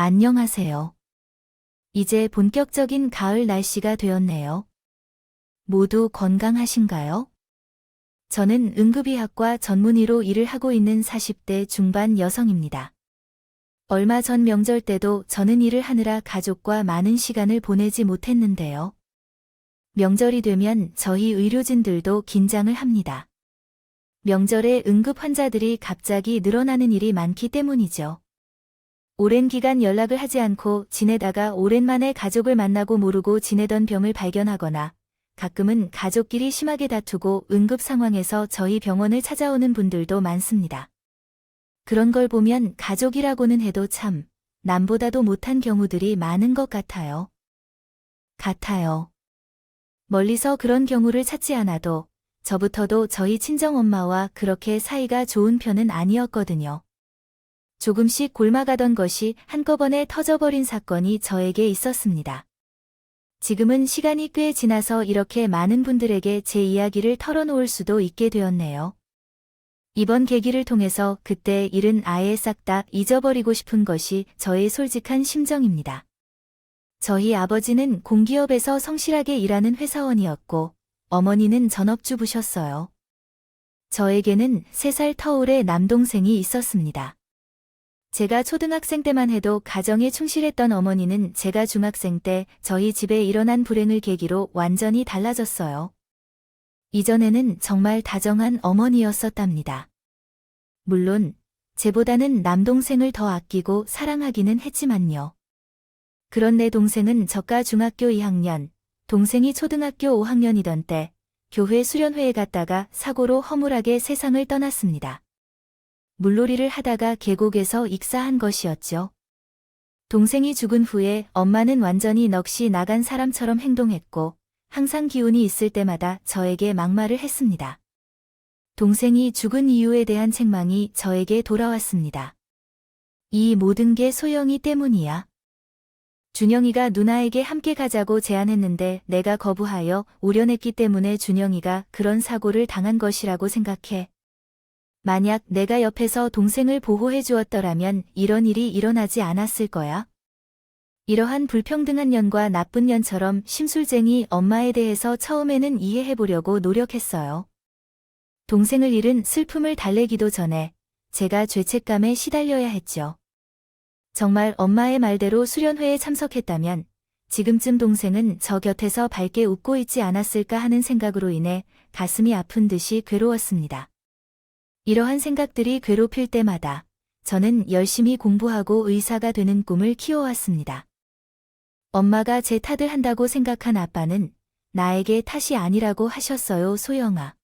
안녕하세요. 이제 본격적인 가을 날씨가 되었네요. 모두 건강하신가요? 저는 응급의학과 전문의로 일을 하고 있는 40대 중반 여성입니다. 얼마 전 명절 때도 저는 일을 하느라 가족과 많은 시간을 보내지 못했는데요. 명절이 되면 저희 의료진들도 긴장을 합니다. 명절에 응급 환자들이 갑자기 늘어나는 일이 많기 때문이죠. 오랜 기간 연락을 하지 않고 지내다가 오랜만에 가족을 만나고 모르고 지내던 병을 발견하거나 가끔은 가족끼리 심하게 다투고 응급 상황에서 저희 병원을 찾아오는 분들도 많습니다. 그런 걸 보면 가족이라고는 해도 참 남보다도 못한 경우들이 많은 것 같아요. 멀리서 그런 경우를 찾지 않아도 저부터도 저희 친정엄마와 그렇게 사이가 좋은 편은 아니었거든요. 조금씩 곪아가던 것이 한꺼번에 터져버린 사건이 저에게 있었습니다. 지금은 시간이 꽤 지나서 이렇게 많은 분들에게 제 이야기를 털어놓을 수도 있게 되었네요. 이번 계기를 통해서 그때 일은 아예 싹 다 잊어버리고 싶은 것이 저의 솔직한 심정입니다. 저희 아버지는 공기업에서 성실하게 일하는 회사원이었고 어머니는 전업주부셨어요. 저에게는 3살 터울의 남동생이 있었습니다. 제가 초등학생 때만 해도 가정에 충실했던 어머니는 제가 중학생 때 저희 집에 일어난 불행을 계기로 완전히 달라졌어요. 이전에는 정말 다정한 어머니였었답니다. 물론 제보다는 남동생을 더 아끼고 사랑하기는 했지만요. 그런 내 동생은 저가 중학교 2학년, 동생이 초등학교 5학년이던 때 교회 수련회에 갔다가 사고로 허물하게 세상을 떠났습니다. 물놀이를 하다가 계곡에서 익사한 것이었죠. 동생이 죽은 후에 엄마는 완전히 넋이 나간 사람처럼 행동했고 항상 기운이 있을 때마다 저에게 막말을 했습니다. 동생이 죽은 이유에 대한 책망이 저에게 돌아왔습니다. 이 모든 게 소영이 때문이야. 준영이가 누나에게 함께 가자고 제안했는데 내가 거부하여 우려냈기 때문에 준영이가 그런 사고를 당한 것이라고 생각해. 만약 내가 옆에서 동생을 보호해 주었더라면 이런 일이 일어나지 않았을 거야. 이러한 불평등한 년과 나쁜 년처럼 심술쟁이 엄마에 대해서 처음에는 이해해 보려고 노력했어요. 동생을 잃은 슬픔을 달래기도 전에 제가 죄책감에 시달려야 했죠. 정말 엄마의 말대로 수련회에 참석했다면 지금쯤 동생은 저 곁에서 밝게 웃고 있지 않았을까 하는 생각으로 인해 가슴이 아픈 듯이 괴로웠습니다. 이러한 생각들이 괴롭힐 때마다 저는 열심히 공부하고 의사가 되는 꿈을 키워왔습니다. 엄마가 제 탓을 한다고 생각한 아빠는 나에게 탓이 아니라고 하셨어요. 소영아.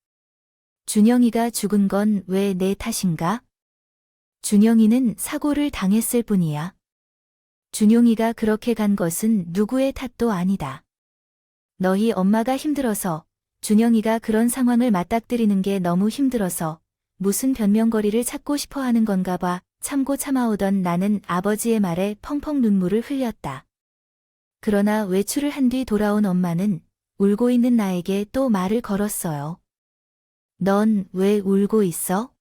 준영이가 죽은 건 왜 내 탓인가? 준영이는 사고를 당했을 뿐이야. 준영이가 그렇게 간 것은 누구의 탓도 아니다. 너희 엄마가 힘들어서 준영이가 그런 상황을 맞닥뜨리는 게 너무 힘들어서 무슨 변명거리를 찾고 싶어 하는 건가 봐. 참고 참아오던 나는 아버지의 말에 펑펑 눈물을 흘렸다. 그러나 외출을 한 뒤 돌아온 엄마는 울고 있는 나에게 또 말을 걸었어요. 넌 왜 울고 있어?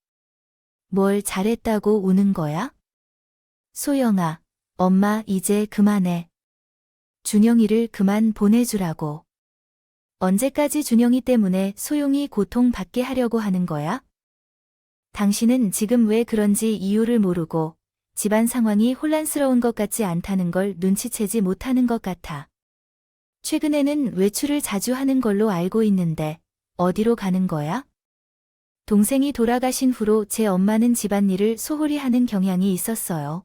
뭘 잘했다고 우는 거야? 소영아, 엄마 이제 그만해. 준영이를 그만 보내주라고. 언제까지 준영이 때문에 소영이 고통받게 하려고 하는 거야? 당신은 지금 왜 그런지 이유를 모르고 집안 상황이 혼란스러운 것 같지 않다는 걸 눈치채지 못하는 것 같아. 최근에는 외출을 자주 하는 걸로 알고 있는데 어디로 가는 거야? 동생이 돌아가신 후로 제 엄마는 집안일을 소홀히 하는 경향이 있었어요.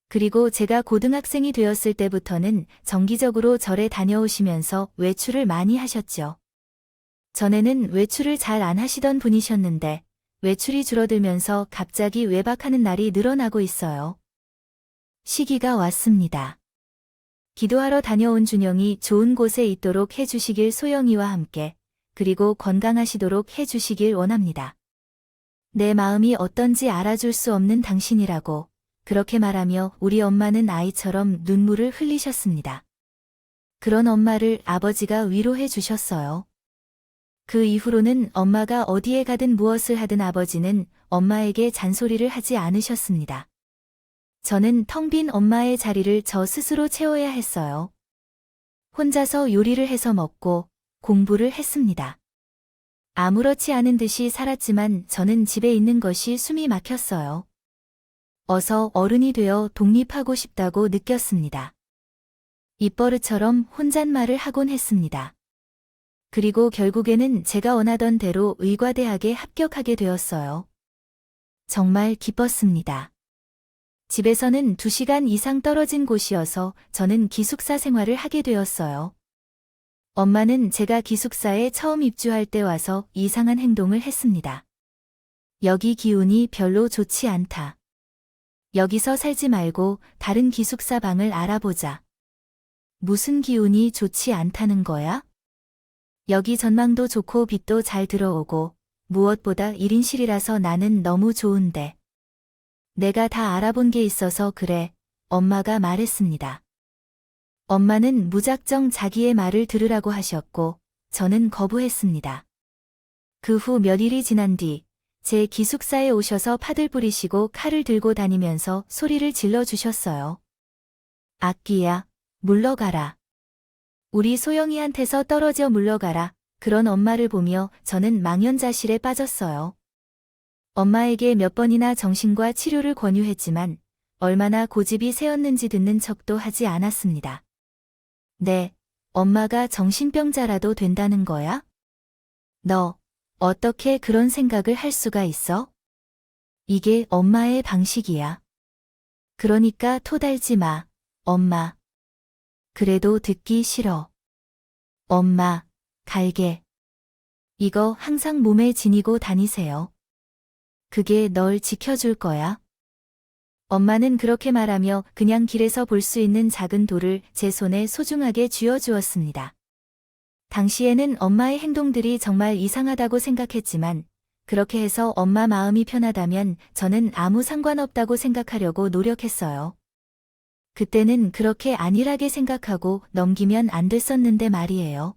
그리고 제가 고등학생이 되었을 때부터는 정기적으로 절에 다녀오시면서 외출을 많이 하셨죠. 전에는 외출을 잘 안 하시던 분이셨는데 외출이 줄어들면서 갑자기 외박하는 날이 늘어나고 있어요. 시기가 왔습니다. 기도하러 다녀온 준영이 좋은 곳에 있도록 해주시길 소영이와 함께 그리고 건강하시도록 해주시길 원합니다. 내 마음이 어떤지 알아줄 수 없는 당신이라고 그렇게 말하며 우리 엄마는 아이처럼 눈물을 흘리셨습니다. 그런 엄마를 아버지가 위로해 주셨어요. 그 이후로는 엄마가 어디에 가든 무엇을 하든 아버지는 엄마에게 잔소리를 하지 않으셨습니다. 저는 텅 빈 엄마의 자리를 저 스스로 채워야 했어요. 혼자서 요리를 해서 먹고 공부를 했습니다. 아무렇지 않은 듯이 살았지만 저는 집에 있는 것이 숨이 막혔어요. 어서 어른이 되어 독립하고 싶다고 느꼈습니다. 입버릇처럼 혼잣말을 하곤 했습니다. 그리고 결국에는 제가 원하던 대로 의과대학에 합격하게 되었어요. 정말 기뻤습니다. 집에서는 2시간 이상 떨어진 곳이어서 저는 기숙사 생활을 하게 되었어요. 엄마는 제가 기숙사에 처음 입주할 때 와서 이상한 행동을 했습니다. 여기 기운이 별로 좋지 않다. 여기서 살지 말고 다른 기숙사 방을 알아보자. 무슨 기운이 좋지 않다는 거야? 여기 전망도 좋고 빛도 잘 들어오고 무엇보다 1인실이라서 나는 너무 좋은데. 내가 다 알아본 게 있어서 그래, 엄마가 말했습니다. 엄마는 무작정 자기의 말을 들으라고 하셨고 저는 거부했습니다. 그 후 몇 일이 지난 뒤 제 기숙사에 오셔서 파들 뿌리시고 칼을 들고 다니면서 소리를 질러 주셨어요. 악귀야, 물러가라. 우리 소영이한테서 떨어져 물러가라. 그런 엄마를 보며 저는 망연자실에 빠졌어요. 엄마에게 몇 번이나 정신과 치료를 권유했지만 얼마나 고집이 세었는지 듣는 척도 하지 않았습니다. 네, 엄마가 정신병자라도 된다는 거야? 너, 어떻게 그런 생각을 할 수가 있어? 이게 엄마의 방식이야. 그러니까 토달지 마, 엄마. 그래도 듣기 싫어. 엄마, 갈게. 이거 항상 몸에 지니고 다니세요. 그게 널 지켜줄 거야. 엄마는 그렇게 말하며 그냥 길에서 볼 수 있는 작은 돌을 제 손에 소중하게 쥐어주었습니다. 당시에는 엄마의 행동들이 정말 이상하다고 생각했지만 그렇게 해서 엄마 마음이 편하다면 저는 아무 상관없다고 생각하려고 노력했어요. 그때는 그렇게 안일하게 생각하고 넘기면 안 됐었는데 말이에요.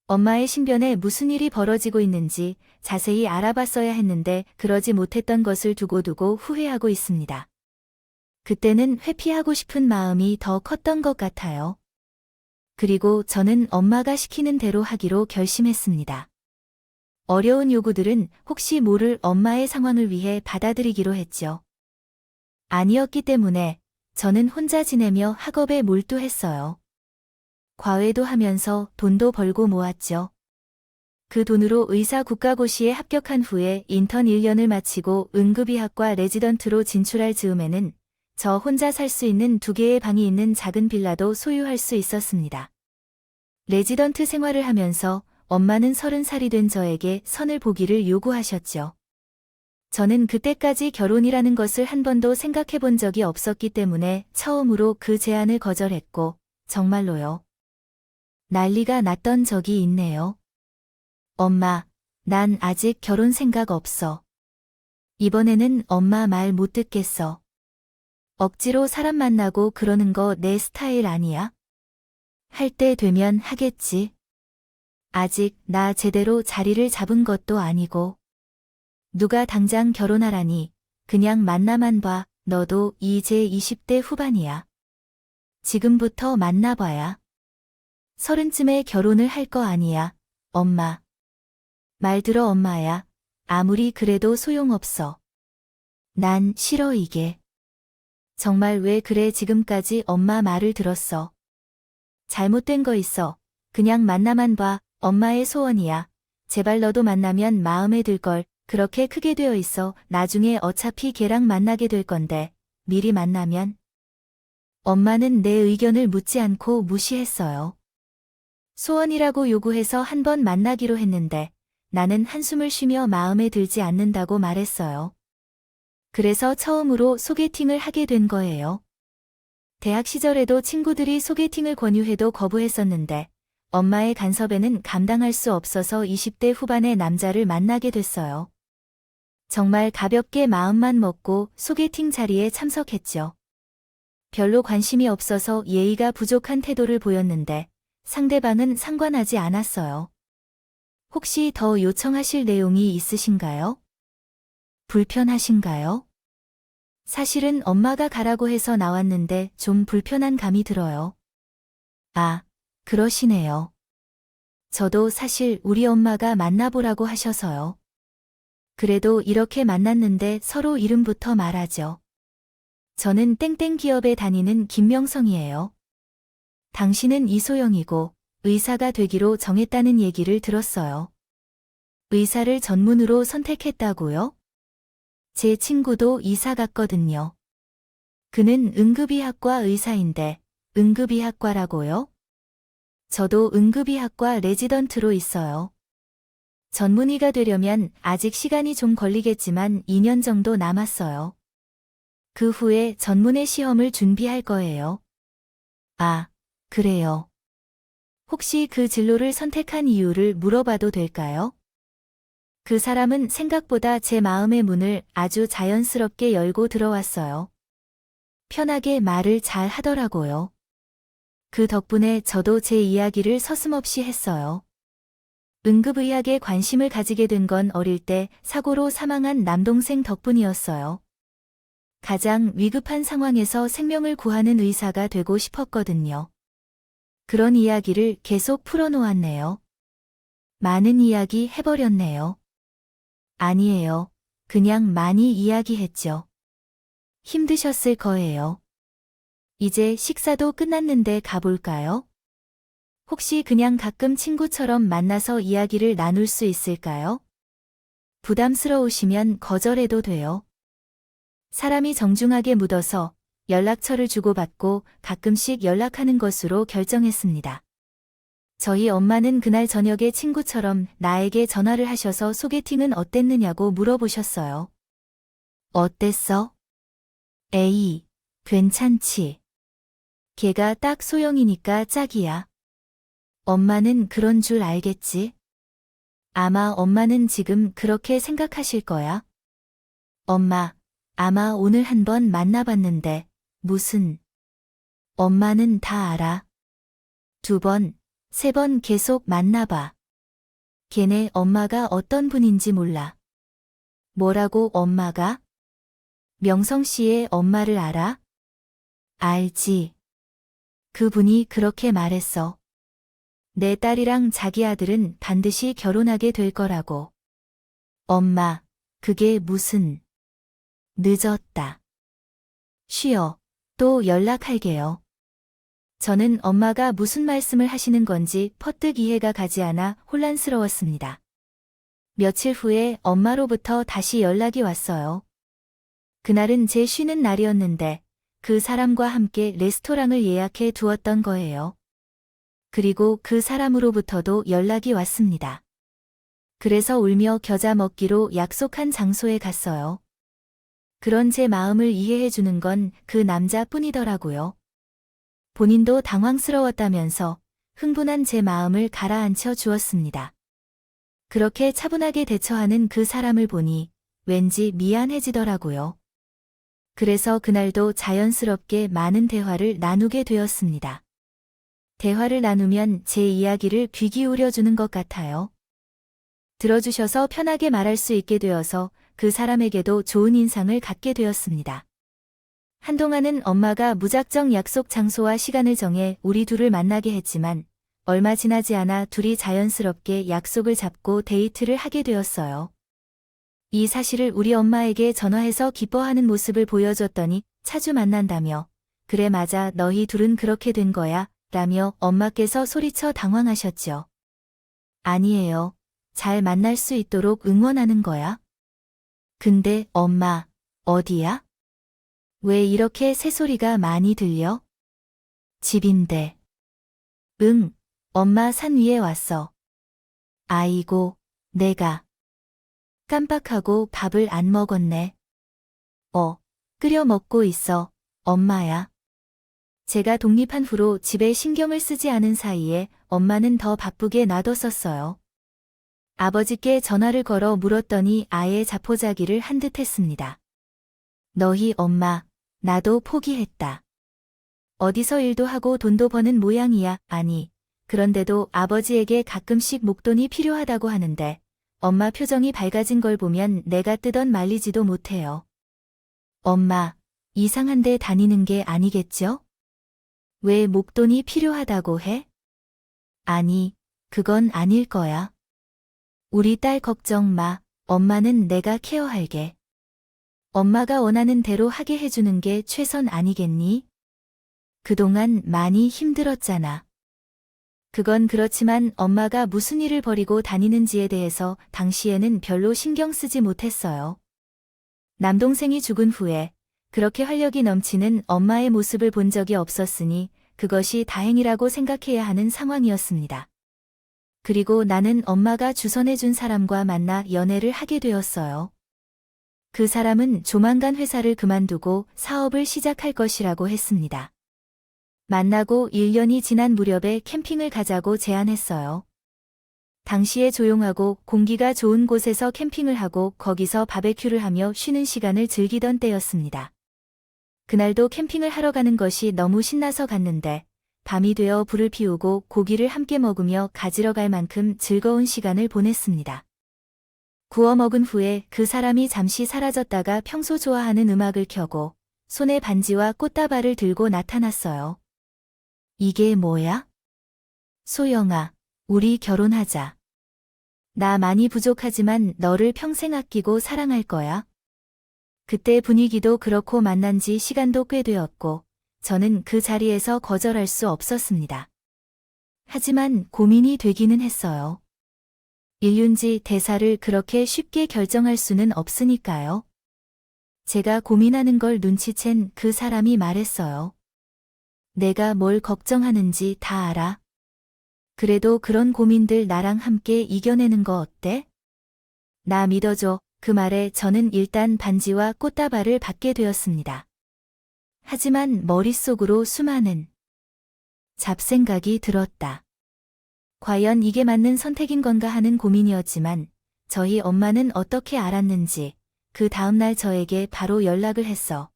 엄마의 신변에 무슨 일이 벌어지고 있는지 자세히 알아봤어야 했는데 그러지 못했던 것을 두고두고 후회하고 있습니다. 그때는 회피하고 싶은 마음이 더 컸던 것 같아요. 그리고 저는 엄마가 시키는 대로 하기로 결심했습니다. 어려운 요구들은 혹시 모를 엄마의 상황을 위해 받아들이기로 했죠. 아니었기 때문에 저는 혼자 지내며 학업에 몰두했어요. 과외도 하면서 돈도 벌고 모았죠. 그 돈으로 의사 국가고시에 합격한 후에 인턴 1년을 마치고 응급의학과 레지던트로 진출할 즈음에는 저 혼자 살 수 있는 2개의 방이 있는 작은 빌라도 소유할 수 있었습니다. 레지던트 생활을 하면서 엄마는 30살이 된 저에게 선을 보기를 요구하셨죠. 저는 그때까지 결혼이라는 것을 한 번도 생각해 본 적이 없었기 때문에 처음으로 그 제안을 거절했고 정말로요. 난리가 났던 적이 있네요. 엄마, 난 아직 결혼 생각 없어. 이번에는 엄마 말 못 듣겠어. 억지로 사람 만나고 그러는 거 내 스타일 아니야? 할 때 되면 하겠지. 아직 나 제대로 자리를 잡은 것도 아니고. 누가 당장 결혼하라니. 그냥 만나만 봐. 너도 이제 20대 후반이야. 지금부터 만나봐야. 30쯤에 결혼을 할 거 아니야, 엄마. 말 들어 엄마야. 아무리 그래도 소용없어. 난 싫어 이게. 정말 왜 그래 지금까지 엄마 말을 들었어. 잘못된 거 있어. 그냥 만나만 봐. 엄마의 소원이야. 제발 너도 만나면 마음에 들걸. 그렇게 크게 되어 있어. 나중에 어차피 걔랑 만나게 될 건데. 미리 만나면. 엄마는 내 의견을 묻지 않고 무시했어요. 소원이라고 요구해서 한 번 만나기로 했는데 나는 한숨을 쉬며 마음에 들지 않는다고 말했어요. 그래서 처음으로 소개팅을 하게 된 거예요. 대학 시절에도 친구들이 소개팅을 권유해도 거부했었는데 엄마의 간섭에는 감당할 수 없어서 20대 후반의 남자를 만나게 됐어요. 정말 가볍게 마음만 먹고 소개팅 자리에 참석했죠. 별로 관심이 없어서 예의가 부족한 태도를 보였는데 상대방은 상관하지 않았어요. 혹시 더 요청하실 내용이 있으신가요? 불편하신가요? 사실은 엄마가 가라고 해서 나왔는데 좀 불편한 감이 들어요. 아, 그러시네요. 저도 사실 우리 엄마가 만나보라고 하셔서요. 그래도 이렇게 만났는데 서로 이름부터 말하죠. 저는 땡땡 기업에 다니는 김명성이에요. 당신은 이소영이고 의사가 되기로 정했다는 얘기를 들었어요. 의사를 전문으로 선택했다고요? 제 친구도 이사 갔거든요. 그는 응급의학과 의사인데 응급의학과라고요? 저도 응급의학과 레지던트로 있어요. 전문의가 되려면 아직 시간이 좀 걸리겠지만 2년 정도 남았어요. 그 후에 전문의 시험을 준비할 거예요. 아, 그래요. 혹시 그 진로를 선택한 이유를 물어봐도 될까요? 그 사람은 생각보다 제 마음의 문을 아주 자연스럽게 열고 들어왔어요. 편하게 말을 잘 하더라고요. 그 덕분에 저도 제 이야기를 서슴없이 했어요. 응급의학에 관심을 가지게 된 건 어릴 때 사고로 사망한 남동생 덕분이었어요. 가장 위급한 상황에서 생명을 구하는 의사가 되고 싶었거든요. 그런 이야기를 계속 풀어놓았네요. 많은 이야기 해버렸네요. 아니에요. 그냥 많이 이야기했죠. 힘드셨을 거예요. 이제 식사도 끝났는데 가볼까요? 혹시 그냥 가끔 친구처럼 만나서 이야기를 나눌 수 있을까요? 부담스러우시면 거절해도 돼요. 사람이 정중하게 묻어서 연락처를 주고받고 가끔씩 연락하는 것으로 결정했습니다. 저희 엄마는 그날 저녁에 친구처럼 나에게 전화를 하셔서 소개팅은 어땠느냐고 물어보셨어요. 어땠어? 에이, 괜찮지. 걔가 딱 소영이니까 짝이야. 엄마는 그런 줄 알겠지? 아마 엄마는 지금 그렇게 생각하실 거야. 엄마, 아마 오늘 한번 만나봤는데, 무슨. 엄마는 다 알아. 2번, 3번 계속 만나봐. 걔네 엄마가 어떤 분인지 몰라. 뭐라고 엄마가? 명성 씨의 엄마를 알아? 알지. 그분이 그렇게 말했어. 내 딸이랑 자기 아들은 반드시 결혼하게 될 거라고. 엄마, 그게 무슨. 늦었다. 쉬어. 또 연락할게요. 저는 엄마가 무슨 말씀을 하시는 건지 퍼뜩 이해가 가지 않아 혼란스러웠습니다. 며칠 후에 엄마로부터 다시 연락이 왔어요. 그날은 제 쉬는 날이었는데 그 사람과 함께 레스토랑을 예약해 두었던 거예요. 그리고 그 사람으로부터도 연락이 왔습니다. 그래서 울며 겨자 먹기로 약속한 장소에 갔어요. 그런 제 마음을 이해해 주는 건 그 남자뿐이더라고요. 본인도 당황스러웠다면서 흥분한 제 마음을 가라앉혀 주었습니다. 그렇게 차분하게 대처하는 그 사람을 보니 왠지 미안해지더라고요. 그래서 그날도 자연스럽게 많은 대화를 나누게 되었습니다. 대화를 나누면 제 이야기를 귀 기울여 주는 것 같아요. 들어주셔서 편하게 말할 수 있게 되어서 그 사람에게도 좋은 인상을 갖게 되었습니다. 한동안은 엄마가 무작정 약속 장소와 시간을 정해 우리 둘을 만나게 했지만 얼마 지나지 않아 둘이 자연스럽게 약속을 잡고 데이트를 하게 되었어요. 이 사실을 우리 엄마에게 전화해서 기뻐하는 모습을 보여줬더니 자주 만난다며 그래 맞아 너희 둘은 그렇게 된 거야 라며 엄마께서 소리쳐 당황하셨죠. 아니에요. 잘 만날 수 있도록 응원하는 거야. 근데 엄마, 어디야? 왜 이렇게 새소리가 많이 들려? 집인데. 응, 엄마 산 위에 왔어. 아이고, 내가. 깜빡하고 밥을 안 먹었네. 끓여 먹고 있어, 엄마야. 제가 독립한 후로 집에 신경을 쓰지 않은 사이에 엄마는 더 바쁘게 놔뒀었어요. 아버지께 전화를 걸어 물었더니 아예 자포자기를 한 듯 했습니다. 너희 엄마, 나도 포기했다. 어디서 일도 하고 돈도 버는 모양이야. 아니, 그런데도 아버지에게 가끔씩 목돈이 필요하다고 하는데 엄마 표정이 밝아진 걸 보면 내가 뜨던 말리지도 못해요. 엄마, 이상한 데 다니는 게 아니겠죠? 왜 목돈이 필요하다고 해? 아니, 그건 아닐 거야. 우리 딸 걱정 마. 엄마는 내가 케어할게. 엄마가 원하는 대로 하게 해주는 게 최선 아니겠니? 그동안 많이 힘들었잖아. 그건 그렇지만 엄마가 무슨 일을 벌이고 다니는지에 대해서 당시에는 별로 신경 쓰지 못했어요. 남동생이 죽은 후에 그렇게 활력이 넘치는 엄마의 모습을 본 적이 없었으니 그것이 다행이라고 생각해야 하는 상황이었습니다. 그리고 나는 엄마가 주선해준 사람과 만나 연애를 하게 되었어요. 그 사람은 조만간 회사를 그만두고 사업을 시작할 것이라고 했습니다. 만나고 1년이 지난 무렵에 캠핑을 가자고 제안했어요. 당시에 조용하고 공기가 좋은 곳에서 캠핑을 하고 거기서 바베큐를 하며 쉬는 시간을 즐기던 때였습니다. 그날도 캠핑을 하러 가는 것이 너무 신나서 갔는데 밤이 되어 불을 피우고 고기를 함께 먹으며 가지러 갈 만큼 즐거운 시간을 보냈습니다. 구워 먹은 후에 그 사람이 잠시 사라졌다가 평소 좋아하는 음악을 켜고 손에 반지와 꽃다발을 들고 나타났어요. 이게 뭐야? 소영아, 우리 결혼하자. 나 많이 부족하지만 너를 평생 아끼고 사랑할 거야. 그때 분위기도 그렇고 만난 지 시간도 꽤 되었고 저는 그 자리에서 거절할 수 없었습니다. 하지만 고민이 되기는 했어요. 일륜지 대사를 그렇게 쉽게 결정할 수는 없으니까요. 제가 고민하는 걸 눈치챈 그 사람이 말했어요. 내가 뭘 걱정하는지 다 알아. 그래도 그런 고민들 나랑 함께 이겨내는 거 어때? 나 믿어줘. 그 말에 저는 일단 반지와 꽃다발을 받게 되었습니다. 하지만 머릿속으로 수많은 잡생각이 들었다. 과연 이게 맞는 선택인 건가 하는 고민이었지만 저희 엄마는 어떻게 알았는지 그 다음날 저에게 바로 연락을 했어.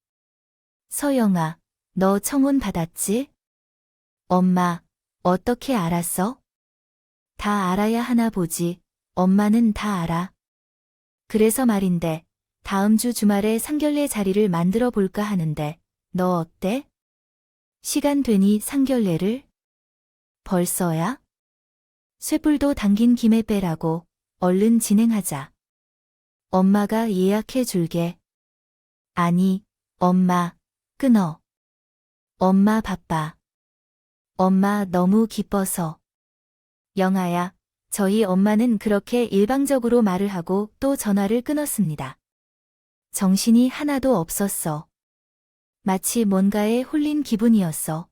서영아, 너 청혼 받았지? 엄마, 어떻게 알았어? 다 알아야 하나 보지. 엄마는 다 알아. 그래서 말인데 다음 주 주말에 상견례 자리를 만들어 볼까 하는데 너 어때? 시간 되니 상견례를? 벌써야? 쇠불도 당긴 김에 빼라고 얼른 진행하자. 엄마가 예약해 줄게. 아니, 엄마, 끊어. 엄마 바빠. 엄마 너무 기뻐서. 영아야, 저희 엄마는 그렇게 일방적으로 말을 하고 또 전화를 끊었습니다. 정신이 하나도 없었어. 마치 뭔가에 홀린 기분이었어.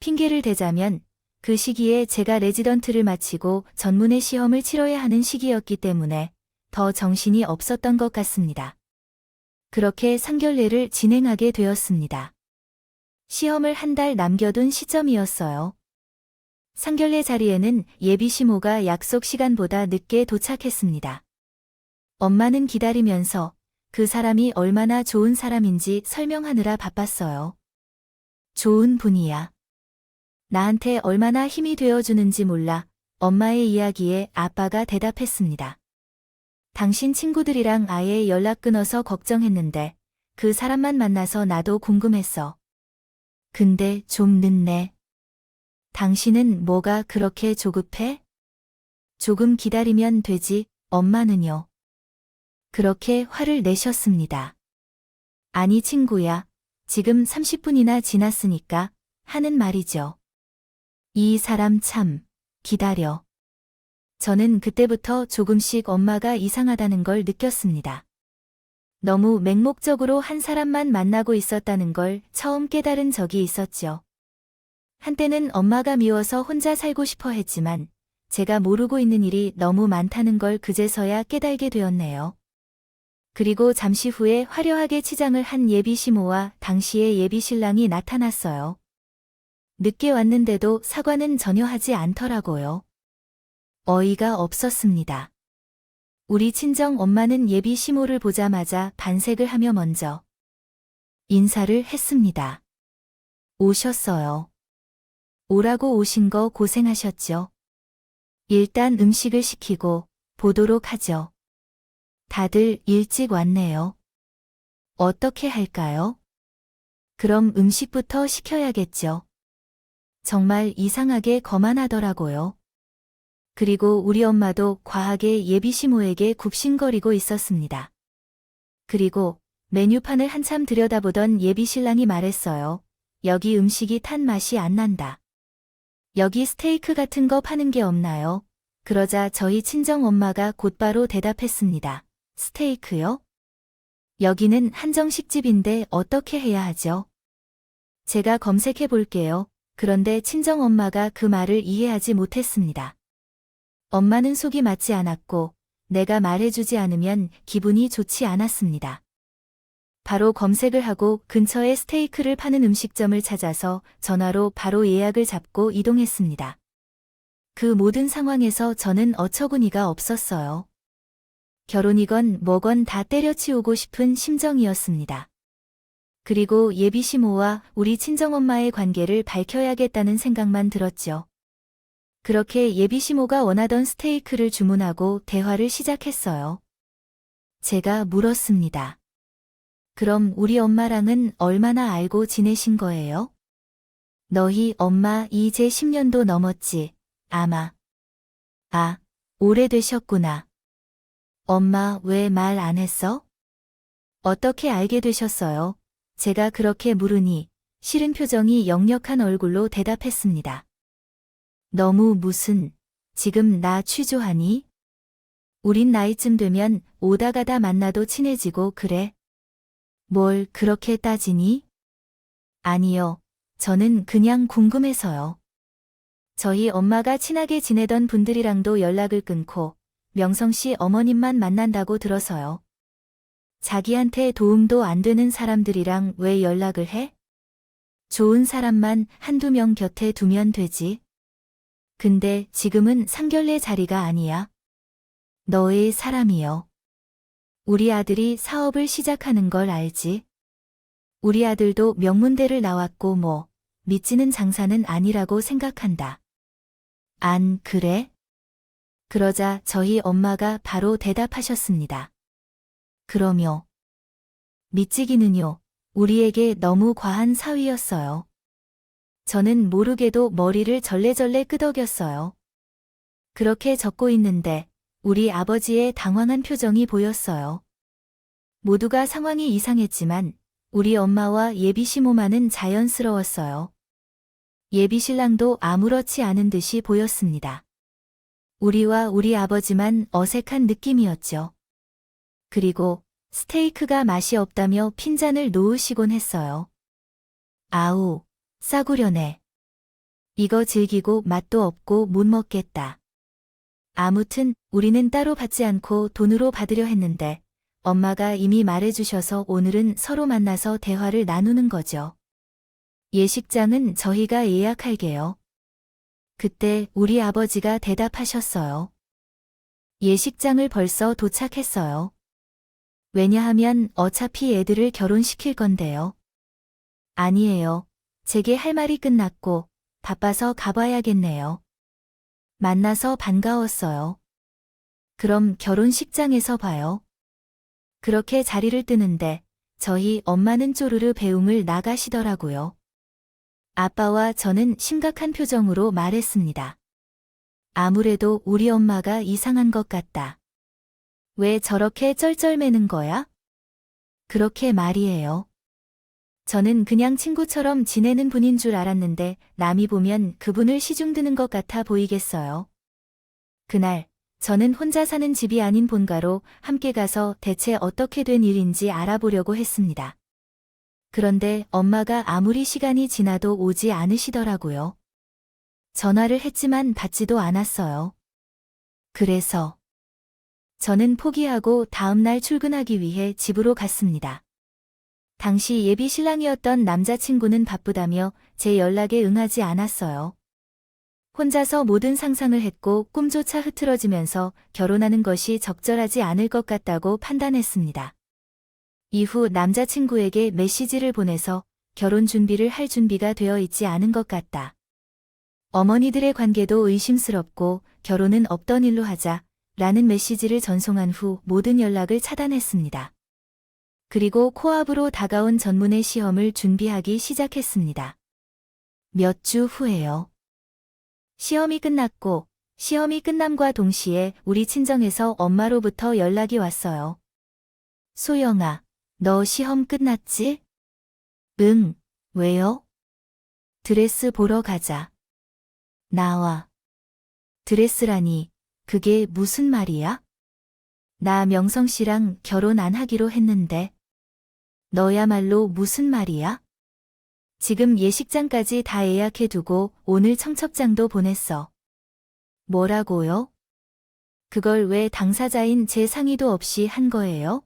핑계를 대자면 그 시기에 제가 레지던트를 마치고 전문의 시험을 치러야 하는 시기였기 때문에 더 정신이 없었던 것 같습니다. 그렇게 상견례를 진행하게 되었습니다. 시험을 한 달 남겨둔 시점이었어요. 상견례 자리에는 예비 시모가 약속 시간보다 늦게 도착했습니다. 엄마는 기다리면서 그 사람이 얼마나 좋은 사람인지 설명하느라 바빴어요. 좋은 분이야. 나한테 얼마나 힘이 되어주는지 몰라. 엄마의 이야기에 아빠가 대답했습니다. 당신 친구들이랑 아예 연락 끊어서 걱정했는데 그 사람만 만나서 나도 궁금했어. 근데 좀 늦네. 당신은 뭐가 그렇게 조급해? 조금 기다리면 되지, 엄마는요. 그렇게 화를 내셨습니다. 아니 친구야, 지금 30분이나 지났으니까 하는 말이죠. 이 사람 참, 기다려. 저는 그때부터 조금씩 엄마가 이상하다는 걸 느꼈습니다. 너무 맹목적으로 한 사람만 만나고 있었다는 걸 처음 깨달은 적이 있었죠. 한때는 엄마가 미워서 혼자 살고 싶어 했지만 제가 모르고 있는 일이 너무 많다는 걸 그제서야 깨달게 되었네요. 그리고 잠시 후에 화려하게 치장을 한 예비 시모와 당시의 예비 신랑이 나타났어요. 늦게 왔는데도 사과는 전혀 하지 않더라고요. 어이가 없었습니다. 우리 친정 엄마는 예비 시모를 보자마자 반색을 하며 먼저 인사를 했습니다. 오셨어요. 오라고 오신 거 고생하셨죠. 일단 음식을 시키고 보도록 하죠. 다들 일찍 왔네요. 어떻게 할까요? 그럼 음식부터 시켜야겠죠. 정말 이상하게 거만하더라고요. 그리고 우리 엄마도 과하게 예비시모에게 굽신거리고 있었습니다. 그리고 메뉴판을 한참 들여다보던 예비신랑이 말했어요. 여기 음식이 탄 맛이 안 난다. 여기 스테이크 같은 거 파는 게 없나요? 그러자 저희 친정엄마가 곧바로 대답했습니다. 스테이크요? 여기는 한정식집인데 어떻게 해야 하죠? 제가 검색해 볼게요. 그런데 친정엄마가 그 말을 이해하지 못했습니다. 엄마는 속이 맞지 않았고 내가 말해주지 않으면 기분이 좋지 않았습니다. 바로 검색을 하고 근처에 스테이크를 파는 음식점을 찾아서 전화로 바로 예약을 잡고 이동했습니다. 그 모든 상황에서 저는 어처구니가 없었어요. 결혼이건 뭐건 다 때려치우고 싶은 심정이었습니다. 그리고 예비시모와 우리 친정엄마의 관계를 밝혀야겠다는 생각만 들었죠. 그렇게 예비시모가 원하던 스테이크를 주문하고 대화를 시작했어요. 제가 물었습니다. 그럼 우리 엄마랑은 얼마나 알고 지내신 거예요? 너희 엄마 이제 10년도 넘었지, 아마. 아, 오래되셨구나. 엄마 왜 말 안 했어? 어떻게 알게 되셨어요? 제가 그렇게 물으니 싫은 표정이 역력한 얼굴로 대답했습니다. 너무 지금 나 취조하니? 우린 나이쯤 되면 오다 가다 만나도 친해지고 그래. 뭘 그렇게 따지니? 아니요. 저는 그냥 궁금해서요. 저희 엄마가 친하게 지내던 분들이랑도 연락을 끊고 명성씨 어머님만 만난다고 들어서요. 자기한테 도움도 안 되는 사람들이랑 왜 연락을 해? 좋은 사람만 한두 명 곁에 두면 되지. 근데 지금은 상견례 자리가 아니야. 너의 사람이요. 우리 아들이 사업을 시작하는 걸 알지? 우리 아들도 명문대를 나왔고 믿지는 장사는 아니라고 생각한다. 안 그래? 그러자 저희 엄마가 바로 대답하셨습니다. 그럼요. 미치기는요. 우리에게 너무 과한 사위였어요. 저는 모르게도 머리를 절레절레 끄덕였어요. 그렇게 적고 있는데 우리 아버지의 당황한 표정이 보였어요. 모두가 상황이 이상했지만 우리 엄마와 예비시모만은 자연스러웠어요. 예비신랑도 아무렇지 않은 듯이 보였습니다. 우리와 우리 아버지만 어색한 느낌이었죠. 그리고 스테이크가 맛이 없다며 핀잔을 놓으시곤 했어요. 아우, 싸구려네. 이거 질기고 맛도 없고 못 먹겠다. 아무튼 우리는 따로 받지 않고 돈으로 받으려 했는데 엄마가 이미 말해주셔서 오늘은 서로 만나서 대화를 나누는 거죠. 예식장은 저희가 예약할게요. 그때 우리 아버지가 대답하셨어요. 예식장을 벌써 도착했어요. 왜냐하면 어차피 애들을 결혼시킬 건데요. 아니에요. 제게 할 말이 끝났고 바빠서 가봐야겠네요. 만나서 반가웠어요. 그럼 결혼식장에서 봐요. 그렇게 자리를 뜨는데 저희 엄마는 쪼르르 배웅을 나가시더라고요. 아빠와 저는 심각한 표정으로 말했습니다. 아무래도 우리 엄마가 이상한 것 같다. 왜 저렇게 쩔쩔매는 거야? 그렇게 말이에요. 저는 그냥 친구처럼 지내는 분인 줄 알았는데 남이 보면 그분을 시중드는 것 같아 보이겠어요. 그날 저는 혼자 사는 집이 아닌 본가로 함께 가서 대체 어떻게 된 일인지 알아보려고 했습니다. 그런데 엄마가 아무리 시간이 지나도 오지 않으시더라고요. 전화를 했지만 받지도 않았어요. 그래서 저는 포기하고 다음날 출근하기 위해 집으로 갔습니다. 당시 예비 신랑이었던 남자친구는 바쁘다며 제 연락에 응하지 않았어요. 혼자서 모든 상상을 했고 꿈조차 흐트러지면서 결혼하는 것이 적절하지 않을 것 같다고 판단했습니다. 이후 남자친구에게 메시지를 보내서 결혼 준비를 할 준비가 되어 있지 않은 것 같다. 어머니들의 관계도 의심스럽고 결혼은 없던 일로 하자 라는 메시지를 전송한 후 모든 연락을 차단했습니다. 그리고 코앞으로 다가온 전문의 시험을 준비하기 시작했습니다. 몇 주 후에요. 시험이 끝났고, 시험이 끝남과 동시에 우리 친정에서 엄마로부터 연락이 왔어요. 소영아, 너 시험 끝났지? 응, 왜요? 드레스 보러 가자. 나와. 드레스라니, 그게 무슨 말이야? 나 명성 씨랑 결혼 안 하기로 했는데. 너야말로 무슨 말이야? 지금 예식장까지 다 예약해두고 오늘 청첩장도 보냈어. 뭐라고요? 그걸 왜 당사자인 제 상의도 없이 한 거예요?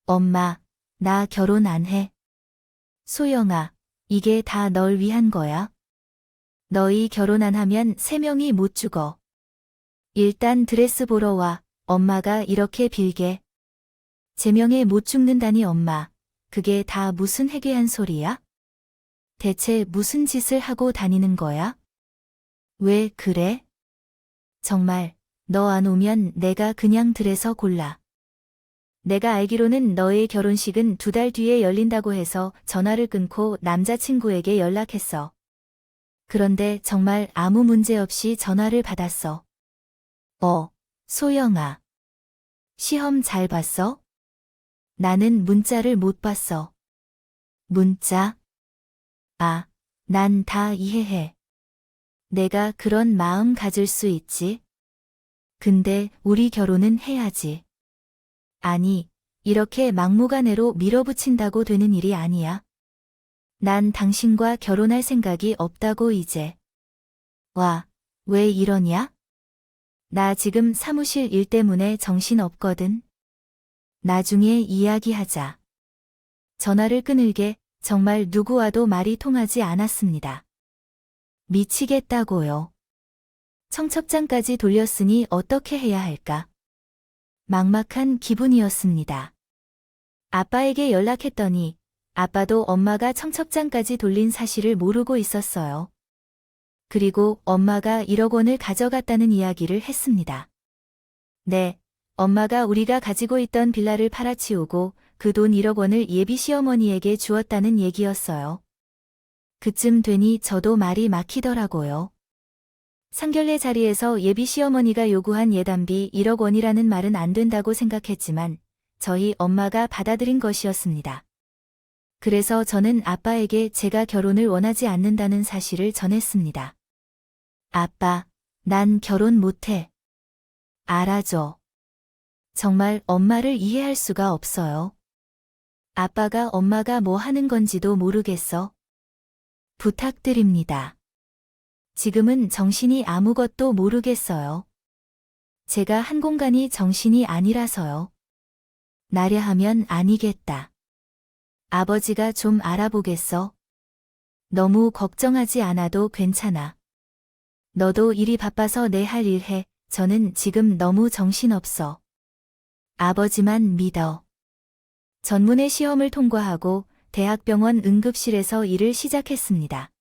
엄마, 나 결혼 안 해. 소영아, 이게 다 널 위한 거야. 너희 결혼 안 하면 3명이 못 죽어. 일단 드레스 보러 와. 엄마가 이렇게 빌게. 제명에 못 죽는다니 엄마. 그게 다 무슨 해괴한 소리야? 대체 무슨 짓을 하고 다니는 거야? 왜 그래? 정말, 너 안 오면 내가 그냥 들에서 골라. 내가 알기로는 너의 결혼식은 2달 뒤에 열린다고 해서 전화를 끊고 남자친구에게 연락했어. 그런데 정말 아무 문제 없이 전화를 받았어. 소영아. 시험 잘 봤어? 나는 문자를 못 봤어. 문자? 아, 난 다 이해해. 내가 그런 마음 가질 수 있지. 근데 우리 결혼은 해야지. 아니, 이렇게 막무가내로 밀어붙인다고 되는 일이 아니야. 난 당신과 결혼할 생각이 없다고 이제. 와, 왜 이러냐? 나 지금 사무실 일 때문에 정신 없거든. 나중에 이야기하자. 전화를 끊을게. 정말 누구와도 말이 통하지 않았습니다. 미치겠다고요. 청첩장까지 돌렸으니 어떻게 해야 할까? 막막한 기분이었습니다. 아빠에게 연락했더니 아빠도 엄마가 청첩장까지 돌린 사실을 모르고 있었어요. 그리고 엄마가 1억 원을 가져갔다는 이야기를 했습니다. 네, 엄마가 우리가 가지고 있던 빌라를 팔아치우고 그 돈 1억 원을 예비 시어머니에게 주었다는 얘기였어요. 그쯤 되니 저도 말이 막히더라고요. 상견례 자리에서 예비 시어머니가 요구한 예단비 1억 원이라는 말은 안 된다고 생각했지만 저희 엄마가 받아들인 것이었습니다. 그래서 저는 아빠에게 제가 결혼을 원하지 않는다는 사실을 전했습니다. 아빠, 난 결혼 못해. 알아줘. 정말 엄마를 이해할 수가 없어요. 아빠가 엄마가 뭐 하는 건지도 모르겠어. 부탁드립니다. 지금은 정신이 아무것도 모르겠어요. 제가 한 공간이 정신이 아니라서요. 나랴 하면 아니겠다. 아버지가 좀 알아보겠어. 너무 걱정하지 않아도 괜찮아. 너도 일이 바빠서 내 할 일 해. 저는 지금 너무 정신없어. 아버지만 믿어. 전문의 시험을 통과하고 대학병원 응급실에서 일을 시작했습니다.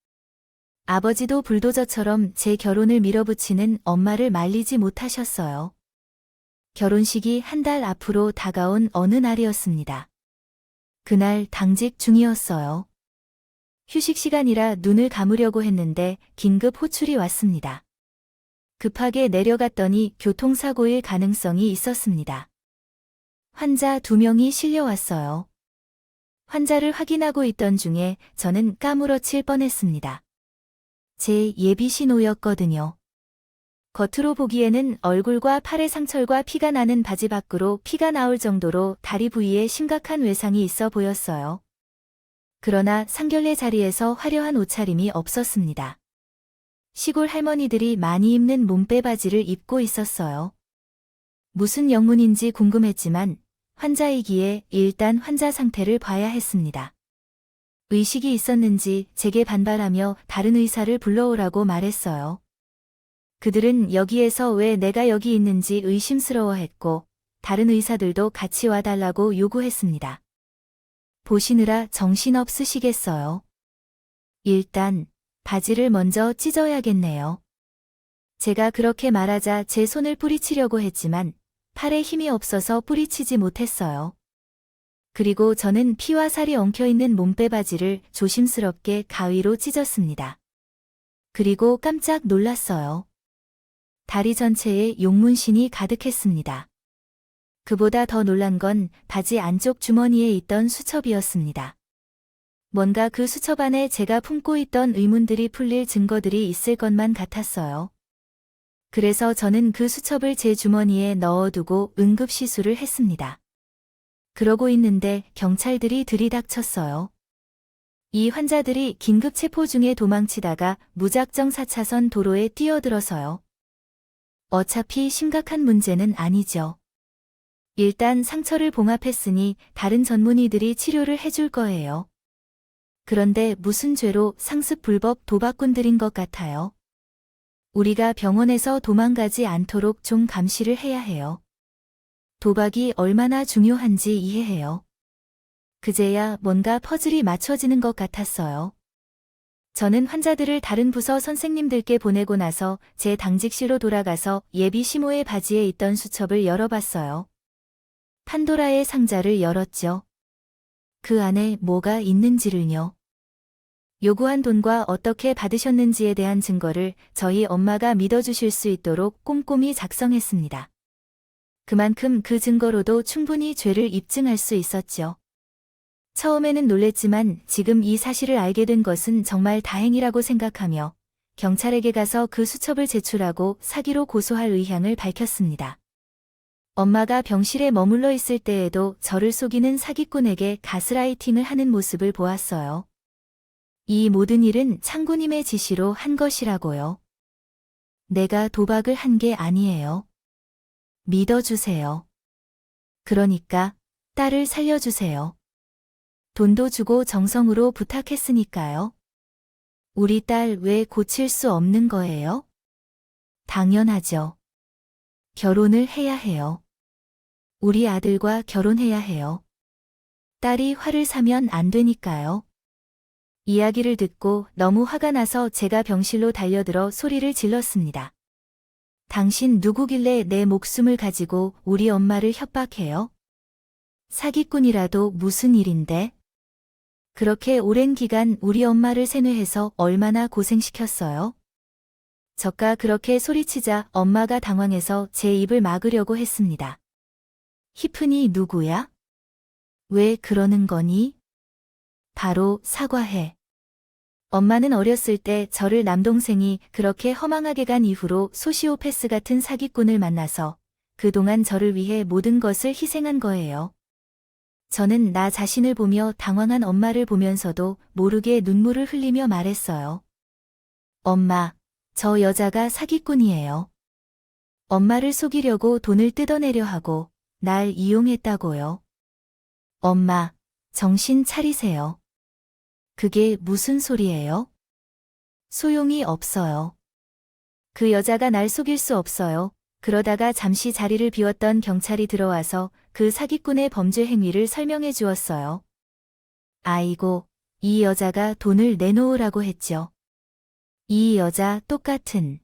아버지도 불도저처럼 제 결혼을 밀어붙이는 엄마를 말리지 못하셨어요. 결혼식이 1달 앞으로 다가온 어느 날이었습니다. 그날 당직 중이었어요. 휴식 시간이라 눈을 감으려고 했는데 긴급 호출이 왔습니다. 급하게 내려갔더니 교통사고일 가능성이 있었습니다. 환자 2명이 실려왔어요. 환자를 확인하고 있던 중에 저는 까무러칠 뻔했습니다. 제 예비 신호였거든요. 겉으로 보기에는 얼굴과 팔의 상처과 피가 나는 바지 밖으로 피가 나올 정도로 다리 부위에 심각한 외상이 있어 보였어요. 그러나 상견례 자리에서 화려한 옷차림이 없었습니다. 시골 할머니들이 많이 입는 몸빼 바지를 입고 있었어요. 무슨 영문인지 궁금했지만 환자이기에 일단 환자 상태를 봐야 했습니다. 의식이 있었는지 제게 반발하며 다른 의사를 불러오라고 말했어요. 그들은 여기에서 왜 내가 여기 있는지 의심스러워했고 다른 의사들도 같이 와달라고 요구했습니다. 보시느라 정신없으시겠어요. 일단 바지를 먼저 찢어야겠네요. 제가 그렇게 말하자 제 손을 뿌리치려고 했지만 팔에 힘이 없어서 뿌리치지 못했어요. 그리고 저는 피와 살이 엉켜있는 몸빼바지를 조심스럽게 가위로 찢었습니다. 그리고 깜짝 놀랐어요. 다리 전체에 용문신이 가득했습니다. 그보다 더 놀란 건 바지 안쪽 주머니에 있던 수첩이었습니다. 뭔가 그 수첩 안에 제가 품고 있던 의문들이 풀릴 증거들이 있을 것만 같았어요. 그래서 저는 그 수첩을 제 주머니에 넣어두고 응급시술을 했습니다. 그러고 있는데 경찰들이 들이닥쳤어요. 이 환자들이 긴급 체포 중에 도망치다가 무작정 4차선 도로에 뛰어들어서요. 어차피 심각한 문제는 아니죠. 일단 상처를 봉합했으니 다른 전문의들이 치료를 해줄 거예요. 그런데 무슨 죄로 상습 불법 도박꾼들인 것 같아요. 우리가 병원에서 도망가지 않도록 좀 감시를 해야 해요. 도박이 얼마나 중요한지 이해해요. 그제야 뭔가 퍼즐이 맞춰지는 것 같았어요. 저는 환자들을 다른 부서 선생님들께 보내고 나서 제 당직실로 돌아가서 예비 시모의 바지에 있던 수첩을 열어봤어요. 판도라의 상자를 열었죠. 그 안에 뭐가 있는지를요. 요구한 돈과 어떻게 받으셨는지에 대한 증거를 저희 엄마가 믿어주실 수 있도록 꼼꼼히 작성했습니다. 그만큼 그 증거로도 충분히 죄를 입증할 수 있었죠. 처음에는 놀랬지만 지금 이 사실을 알게 된 것은 정말 다행이라고 생각하며 경찰에게 가서 그 수첩을 제출하고 사기로 고소할 의향을 밝혔습니다. 엄마가 병실에 머물러 있을 때에도 저를 속이는 사기꾼에게 가스라이팅을 하는 모습을 보았어요. 이 모든 일은 창구님의 지시로 한 것이라고요. 내가 도박을 한 게 아니에요. 믿어주세요. 그러니까 딸을 살려주세요. 돈도 주고 정성으로 부탁했으니까요. 우리 딸 왜 고칠 수 없는 거예요? 당연하죠. 결혼을 해야 해요. 우리 아들과 결혼해야 해요. 딸이 화를 사면 안 되니까요. 이야기를 듣고 너무 화가 나서 제가 병실로 달려들어 소리를 질렀습니다. 당신 누구길래 내 목숨을 가지고 우리 엄마를 협박해요? 사기꾼이라도 무슨 일인데? 그렇게 오랜 기간 우리 엄마를 세뇌해서 얼마나 고생시켰어요? 저가 그렇게 소리치자 엄마가 당황해서 제 입을 막으려고 했습니다. 히프니 누구야? 왜 그러는 거니? 바로 사과해. 엄마는 어렸을 때 저를 남동생이 그렇게 허망하게 간 이후로 소시오패스 같은 사기꾼을 만나서 그동안 저를 위해 모든 것을 희생한 거예요. 저는 나 자신을 보며 당황한 엄마를 보면서도 모르게 눈물을 흘리며 말했어요. 엄마, 저 여자가 사기꾼이에요. 엄마를 속이려고 돈을 뜯어내려 하고 날 이용했다고요. 엄마, 정신 차리세요. 그게 무슨 소리예요? 소용이 없어요. 그 여자가 날 속일 수 없어요. 그러다가 잠시 자리를 비웠던 경찰이 들어와서 그 사기꾼의 범죄 행위를 설명해 주었어요. 아이고, 이 여자가 돈을 내놓으라고 했죠. 이 여자 똑같은.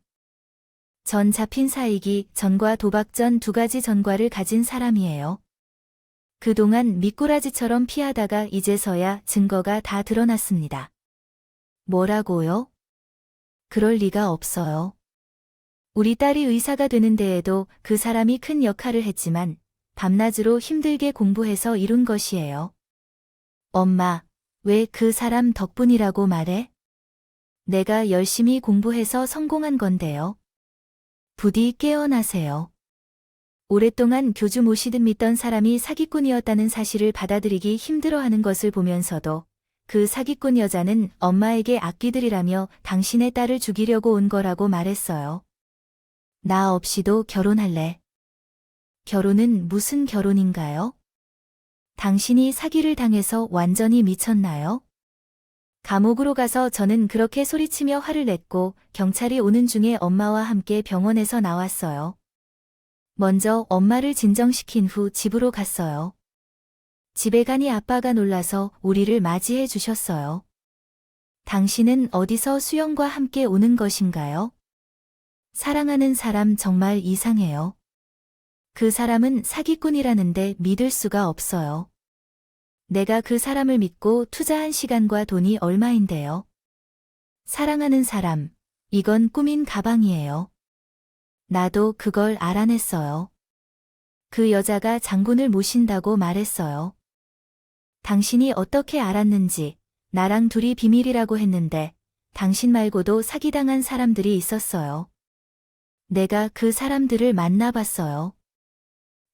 전 잡힌 사이기 전과 도박 전 2가지 전과를 가진 사람이에요. 그동안 미꾸라지처럼 피하다가 이제서야 증거가 다 드러났습니다. 뭐라고요? 그럴 리가 없어요. 우리 딸이 의사가 되는 데에도 그 사람이 큰 역할을 했지만 밤낮으로 힘들게 공부해서 이룬 것이에요. 엄마, 왜 그 사람 덕분이라고 말해? 내가 열심히 공부해서 성공한 건데요. 부디 깨어나세요. 오랫동안 교주 모시듯 믿던 사람이 사기꾼이었다는 사실을 받아들이기 힘들어하는 것을 보면서도 그 사기꾼 여자는 엄마에게 악귀들이라며 당신의 딸을 죽이려고 온 거라고 말했어요. 나 없이도 결혼할래. 결혼은 무슨 결혼인가요? 당신이 사기를 당해서 완전히 미쳤나요? 감옥으로 가서 저는 그렇게 소리치며 화를 냈고 경찰이 오는 중에 엄마와 함께 병원에서 나왔어요. 먼저 엄마를 진정시킨 후 집으로 갔어요. 집에 가니 아빠가 놀라서 우리를 맞이해 주셨어요. 당신은 어디서 수영과 함께 오는 것인가요? 사랑하는 사람 정말 이상해요. 그 사람은 사기꾼이라는데 믿을 수가 없어요. 내가 그 사람을 믿고 투자한 시간과 돈이 얼마인데요. 사랑하는 사람, 이건 꾸민 가방이에요. 나도 그걸 알아냈어요. 그 여자가 장군을 모신다고 말했어요. 당신이 어떻게 알았는지 나랑 둘이 비밀이라고 했는데 당신 말고도 사기당한 사람들이 있었어요. 내가 그 사람들을 만나봤어요.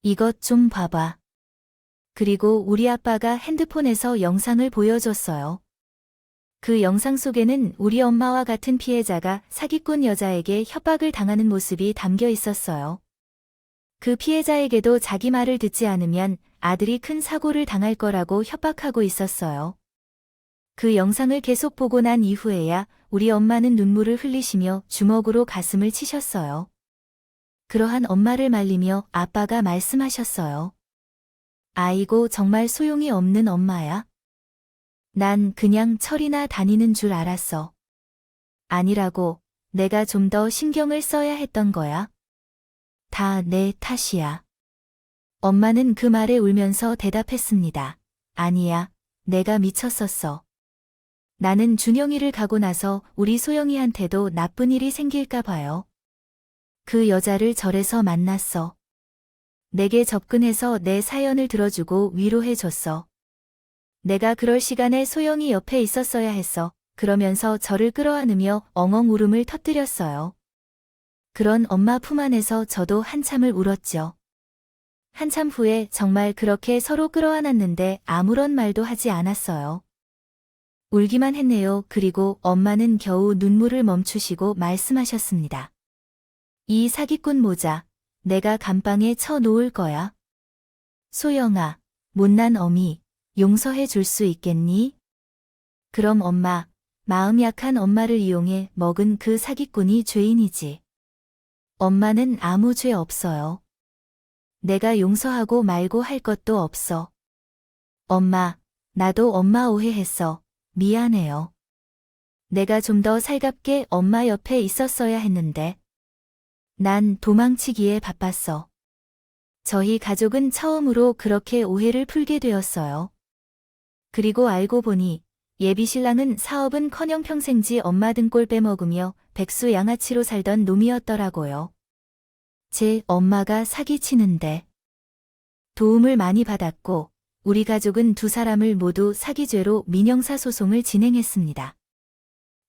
이것 좀 봐봐. 그리고 우리 아빠가 핸드폰에서 영상을 보여줬어요. 그 영상 속에는 우리 엄마와 같은 피해자가 사기꾼 여자에게 협박을 당하는 모습이 담겨 있었어요. 그 피해자에게도 자기 말을 듣지 않으면 아들이 큰 사고를 당할 거라고 협박하고 있었어요. 그 영상을 계속 보고 난 이후에야 우리 엄마는 눈물을 흘리시며 주먹으로 가슴을 치셨어요. 그러한 엄마를 말리며 아빠가 말씀하셨어요. 아이고 정말 소용이 없는 엄마야. 난 그냥 철이나 다니는 줄 알았어. 아니라고, 내가 좀 더 신경을 써야 했던 거야. 다 내 탓이야. 엄마는 그 말에 울면서 대답했습니다. 아니야, 내가 미쳤었어. 나는 준영이를 가고 나서 우리 소영이한테도 나쁜 일이 생길까 봐요. 그 여자를 절에서 만났어. 내게 접근해서 내 사연을 들어주고 위로해줬어. 내가 그럴 시간에 소영이 옆에 있었어야 했어. 그러면서 저를 끌어안으며 엉엉 울음을 터뜨렸어요. 그런 엄마 품 안에서 저도 한참을 울었죠. 한참 후에 정말 그렇게 서로 끌어안았는데 아무런 말도 하지 않았어요. 울기만 했네요. 그리고 엄마는 겨우 눈물을 멈추시고 말씀하셨습니다. 이 사기꾼 모자, 내가 감방에 쳐 놓을 거야. 소영아, 못난 어미, 용서해 줄 수 있겠니? 그럼 엄마, 마음 약한 엄마를 이용해 먹은 그 사기꾼이 죄인이지. 엄마는 아무 죄 없어요. 내가 용서하고 말고 할 것도 없어. 엄마, 나도 엄마 오해했어. 미안해요. 내가 좀 더 살갑게 엄마 옆에 있었어야 했는데. 난 도망치기에 바빴어. 저희 가족은 처음으로 그렇게 오해를 풀게 되었어요. 그리고 알고 보니 예비신랑은 사업은커녕 평생지 엄마 등골 빼먹으며 백수 양아치로 살던 놈이었더라고요. 제 엄마가 사기치는데 도움을 많이 받았고 우리 가족은 두 사람을 모두 사기죄로 민형사 소송을 진행했습니다.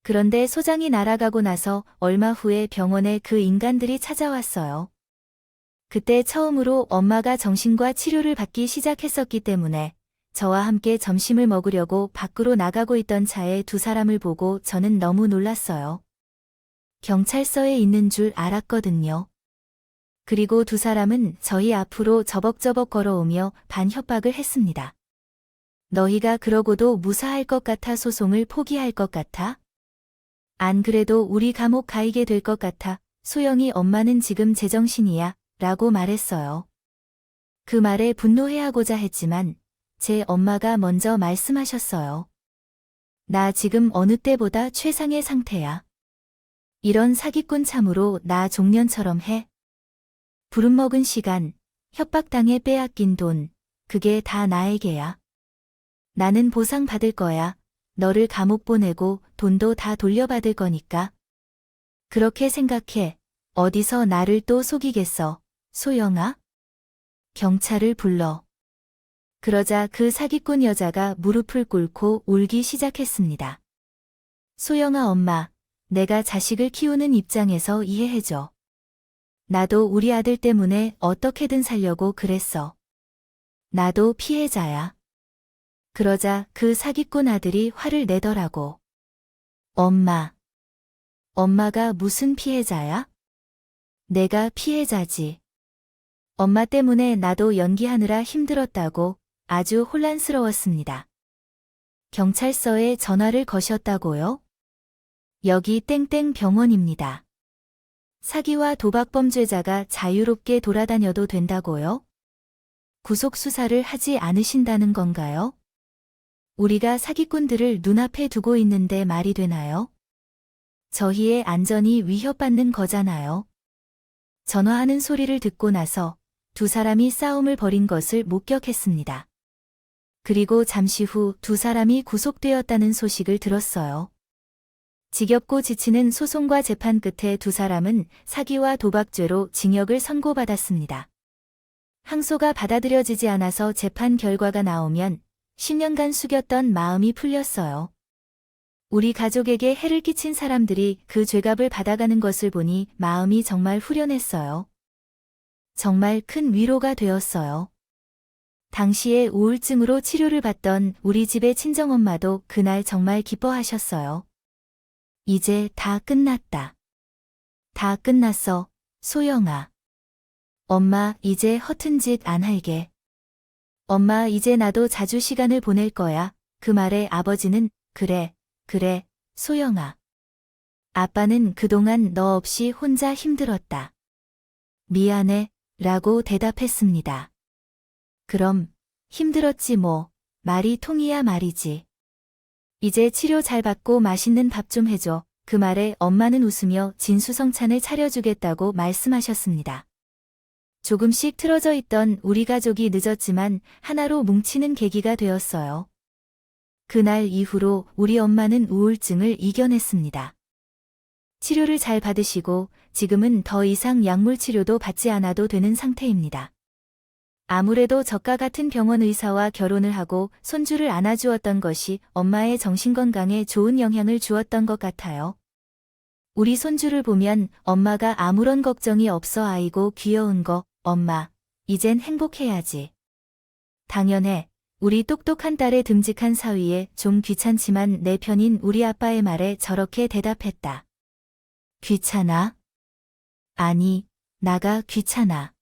그런데 소장이 날아가고 나서 얼마 후에 병원에 그 인간들이 찾아왔어요. 그때 처음으로 엄마가 정신과 치료를 받기 시작했었기 때문에 저와 함께 점심을 먹으려고 밖으로 나가고 있던 차에 두 사람을 보고 저는 너무 놀랐어요. 경찰서에 있는 줄 알았거든요. 그리고 두 사람은 저희 앞으로 저벅저벅 걸어오며 반협박을 했습니다. 너희가 그러고도 무사할 것 같아 소송을 포기할 것 같아? 안 그래도 우리 감옥 가이게 될 것 같아. 소영이 엄마는 지금 제정신이야 라고 말했어요. 그 말에 분노해하고자 했지만 제 엄마가 먼저 말씀하셨어요. 나 지금 어느 때보다 최상의 상태야. 이런 사기꾼 참으로 나 종년처럼 해. 부름먹은 시간, 협박당해 빼앗긴 돈, 그게 다 나에게야. 나는 보상 받을 거야. 너를 감옥 보내고 돈도 다 돌려받을 거니까. 그렇게 생각해. 어디서 나를 또 속이겠어, 소영아? 경찰을 불러. 그러자 그 사기꾼 여자가 무릎을 꿇고 울기 시작했습니다. 소영아 엄마, 내가 자식을 키우는 입장에서 이해해줘. 나도 우리 아들 때문에 어떻게든 살려고 그랬어. 나도 피해자야. 그러자 그 사기꾼 아들이 화를 내더라고. 엄마. 엄마가 무슨 피해자야? 내가 피해자지. 엄마 때문에 나도 연기하느라 힘들었다고 아주 혼란스러웠습니다. 경찰서에 전화를 거셨다고요? 여기 땡땡 병원입니다. 사기와 도박 범죄자가 자유롭게 돌아다녀도 된다고요? 구속 수사를 하지 않으신다는 건가요? 우리가 사기꾼들을 눈앞에 두고 있는데 말이 되나요? 저희의 안전이 위협받는 거잖아요. 전화하는 소리를 듣고 나서 두 사람이 싸움을 벌인 것을 목격했습니다. 그리고 잠시 후 두 사람이 구속되었다는 소식을 들었어요. 지겹고 지치는 소송과 재판 끝에 두 사람은 사기와 도박죄로 징역을 선고받았습니다. 항소가 받아들여지지 않아서 재판 결과가 나오면 10년간 숙였던 마음이 풀렸어요. 우리 가족에게 해를 끼친 사람들이 그 죄값을 받아가는 것을 보니 마음이 정말 후련했어요. 정말 큰 위로가 되었어요. 당시에 우울증으로 치료를 받던 우리 집의 친정엄마도 그날 정말 기뻐하셨어요. 이제 다 끝났다. 다 끝났어, 소영아. 엄마, 이제 허튼 짓 안 할게. 엄마, 이제 나도 자주 시간을 보낼 거야. 그 말에 아버지는 그래, 소영아. 아빠는 그동안 너 없이 혼자 힘들었다. 미안해, 라고 대답했습니다. 그럼, 힘들었지 뭐, 말이 통이야 말이지. 이제 치료 잘 받고 맛있는 밥 좀 해줘. 그 말에 엄마는 웃으며 진수성찬을 차려주겠다고 말씀하셨습니다. 조금씩 틀어져 있던 우리 가족이 늦었지만 하나로 뭉치는 계기가 되었어요. 그날 이후로 우리 엄마는 우울증을 이겨냈습니다. 치료를 잘 받으시고 지금은 더 이상 약물 치료도 받지 않아도 되는 상태입니다. 아무래도 저가 같은 병원 의사와 결혼을 하고 손주를 안아주었던 것이 엄마의 정신건강에 좋은 영향을 주었던 것 같아요. 우리 손주를 보면 엄마가 아무런 걱정이 없어 아이고 귀여운 거, 엄마, 이젠 행복해야지. 당연해. 우리 똑똑한 딸의 듬직한 사위에 좀 귀찮지만 내 편인 우리 아빠의 말에 저렇게 대답했다. 귀찮아? 아니, 나가 귀찮아.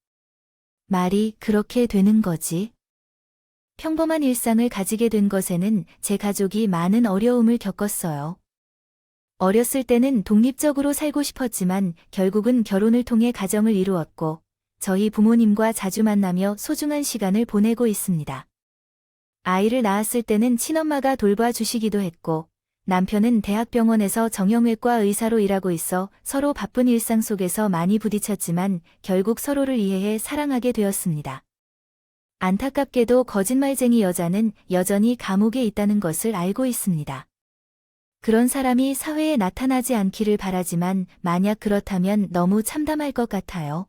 말이 그렇게 되는 거지. 평범한 일상을 가지게 된 것에는 제 가족이 많은 어려움을 겪었어요. 어렸을 때는 독립적으로 살고 싶었지만 결국은 결혼을 통해 가정을 이루었고 저희 부모님과 자주 만나며 소중한 시간을 보내고 있습니다. 아이를 낳았을 때는 친엄마가 돌봐주시기도 했고 남편은 대학병원에서 정형외과 의사로 일하고 있어 서로 바쁜 일상 속에서 많이 부딪혔지만 결국 서로를 이해해 사랑하게 되었습니다. 안타깝게도 거짓말쟁이 여자는 여전히 감옥에 있다는 것을 알고 있습니다. 그런 사람이 사회에 나타나지 않기를 바라지만 만약 그렇다면 너무 참담할 것 같아요.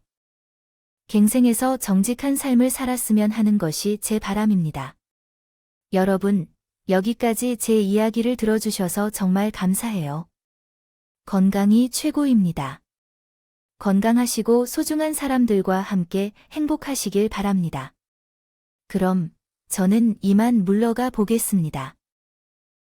갱생해서 정직한 삶을 살았으면 하는 것이 제 바람입니다. 여러분, 여기까지 제 이야기를 들어주셔서 정말 감사해요. 건강이 최고입니다. 건강하시고 소중한 사람들과 함께 행복하시길 바랍니다. 그럼 저는 이만 물러가 보겠습니다.